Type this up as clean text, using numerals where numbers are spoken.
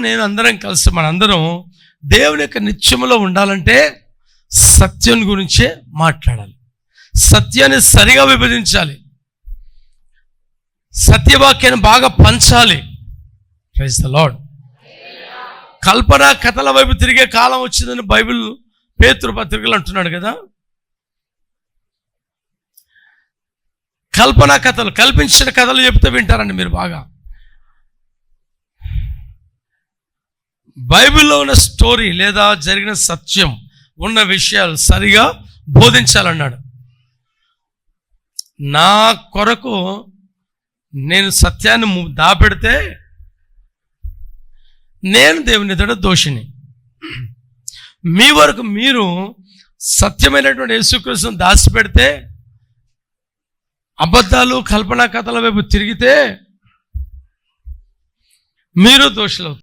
నేను అందరం కలిసి మనందరం దేవుని యొక్క నిత్యములో ఉండాలంటే సత్యం గురించే మాట్లాడాలి, సత్యాన్ని సరిగా విభజించాలి, సత్యవాక్యాన్ని బాగా పంచాలి. Praise the lord. కల్పన కథల వైపు తిరిగే కాలం వచ్చిందని బైబిల్ పేతురు పత్రికలు అంటున్నాడు కదా. కల్పన కథలు, కల్పించిన కథలు చెప్తే వింటారండి మీరు బాగా. బైబిల్లో ఉన్న స్టోరీ లేదా జరిగిన సత్యం ఉన్న విషయాలు సరిగా బోధించాలన్నాడు. నా కొరకు నేను సత్యాన్ని దాపెడితే నేను దేవుని ఎదుట దోషిని. మీ వరకు మీరు సత్యమైనటువంటి యేసుక్రీస్తును దాచిపెడితే, అబద్ధాలు కల్పనా కథల వైపు తిరిగితే మీరు దోషులవుతారు.